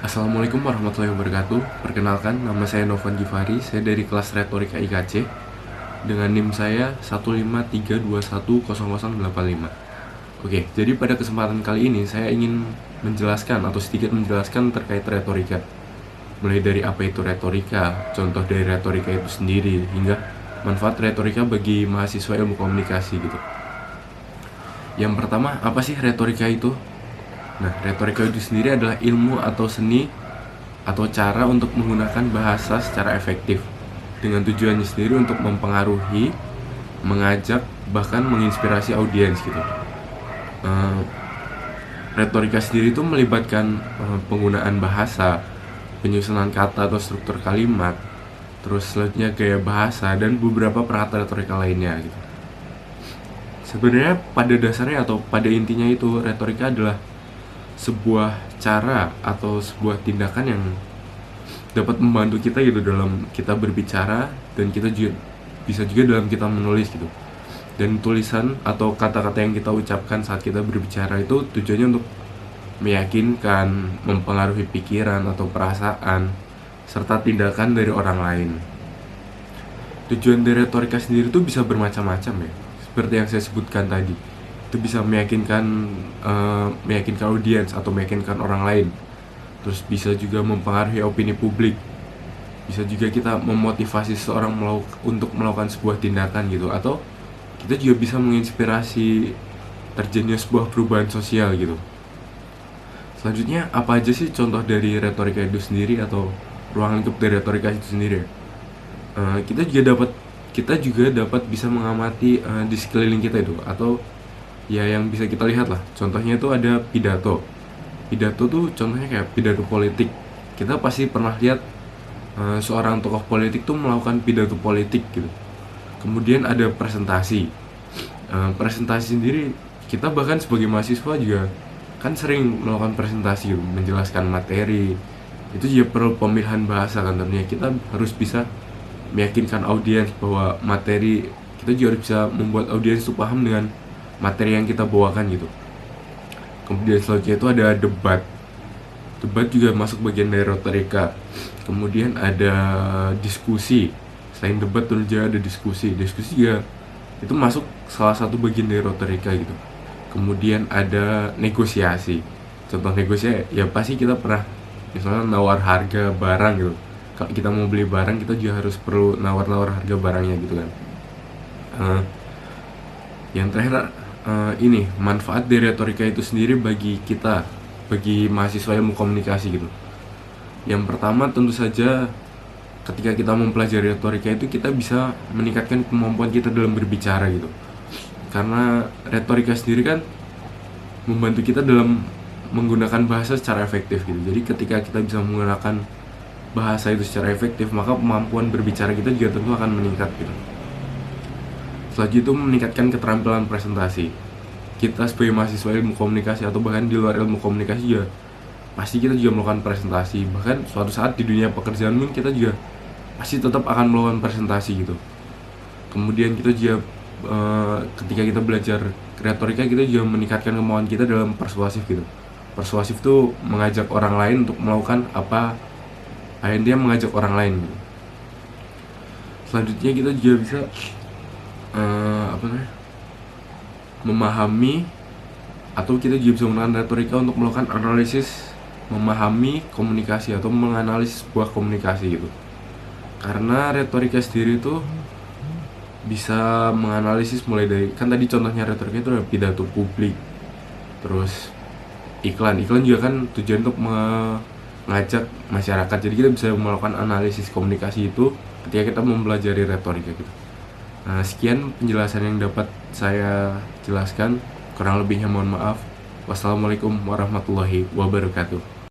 Assalamualaikum warahmatullahi wabarakatuh. Perkenalkan, nama saya Novan Gifari. Saya dari kelas Retorika IKC dengan NIM saya 153210085. Oke, jadi pada kesempatan kali ini saya ingin menjelaskan atau sedikit menjelaskan terkait retorika. Mulai dari apa itu retorika, contoh dari retorika itu sendiri, hingga manfaat retorika bagi mahasiswa ilmu komunikasi gitu. Yang pertama, apa sih retorika itu? Nah, retorika itu sendiri adalah ilmu atau seni atau cara untuk menggunakan bahasa secara efektif dengan tujuannya sendiri untuk mempengaruhi, mengajak, bahkan menginspirasi audiens gitu. Retorika sendiri itu melibatkan penggunaan bahasa, penyusunan kata atau struktur kalimat, terus selanjutnya gaya bahasa dan beberapa perangkat retorika lainnya gitu. Sebenarnya pada dasarnya atau pada intinya itu retorika adalah sebuah cara atau sebuah tindakan yang dapat membantu kita gitu dalam kita berbicara, dan kita juga bisa juga dalam kita menulis gitu. Dan tulisan atau kata-kata yang kita ucapkan saat kita berbicara itu tujuannya untuk meyakinkan, mempengaruhi pikiran atau perasaan serta tindakan dari orang lain. Tujuan dari retorika sendiri itu bisa bermacam-macam ya, seperti yang saya sebutkan tadi. Itu bisa meyakinkan audiens atau meyakinkan orang lain. Terus bisa juga mempengaruhi opini publik. Bisa juga kita memotivasi seseorang untuk melakukan sebuah tindakan gitu, atau kita juga bisa menginspirasi terjadinya sebuah perubahan sosial gitu. Selanjutnya, apa aja sih contoh dari retorika itu sendiri atau ruang lingkup dari retorika itu sendiri? Kita juga dapat bisa mengamati di sekeliling kita itu, atau ya yang bisa kita lihat lah. Contohnya itu ada pidato. Pidato tuh contohnya kayak pidato politik. Kita pasti pernah lihat seorang tokoh politik tuh melakukan pidato politik gitu. Kemudian ada presentasi. Presentasi sendiri, kita bahkan sebagai mahasiswa juga kan sering melakukan presentasi gitu, menjelaskan materi. Itu juga perlu pemilihan bahasa kan, tentunya kita harus bisa meyakinkan audiens bahwa materi, kita juga harus bisa membuat audiens itu paham dengan materi yang kita bawakan gitu. Kemudian selanjutnya itu ada debat. Debat juga masuk bagian dari retorika. Kemudian ada diskusi. Selain debat tentu juga ada diskusi. Diskusi juga itu masuk salah satu bagian dari retorika gitu. Kemudian ada negosiasi. Contoh negosiasi ya pasti kita pernah misalnya nawar harga barang gitu. Kalau kita mau beli barang, kita juga harus perlu nawar-nawar harga barangnya gitu kan. Yang terakhir, ini manfaat dari retorika itu sendiri bagi kita, bagi mahasiswa ilmu komunikasi gitu. Yang pertama tentu saja ketika kita mempelajari retorika itu kita bisa meningkatkan kemampuan kita dalam berbicara gitu. Karena retorika sendiri kan membantu kita dalam menggunakan bahasa secara efektif gitu. Jadi ketika kita bisa menggunakan bahasa itu secara efektif, maka kemampuan berbicara kita juga tentu akan meningkat gitu. Selanjutnya itu meningkatkan keterampilan presentasi. Kita sebagai mahasiswa ilmu komunikasi atau bahkan di luar ilmu komunikasi juga pasti kita juga melakukan presentasi. Bahkan suatu saat di dunia pekerjaan pun kita juga pasti tetap akan melakukan presentasi gitu. Kemudian kita juga ketika kita belajar retorika, kita juga meningkatkan kemampuan kita dalam persuasif gitu. Persuasif itu mengajak orang lain untuk melakukan apa yang dia mengajak orang lain gitu. Selanjutnya kita juga bisa memahami, atau kita juga bisa menggunakan retorika untuk melakukan analisis, memahami komunikasi atau menganalisis sebuah komunikasi gitu. Karena retorika sendiri itu bisa menganalisis mulai dari, kan tadi contohnya retorika itu ada pidato publik, terus iklan juga kan tujuan untuk mengajak masyarakat. Jadi kita bisa melakukan analisis komunikasi itu ketika kita mempelajari retorika gitu. Nah, sekian penjelasan yang dapat saya jelaskan. Kurang lebihnya mohon maaf. Wassalamualaikum warahmatullahi wabarakatuh.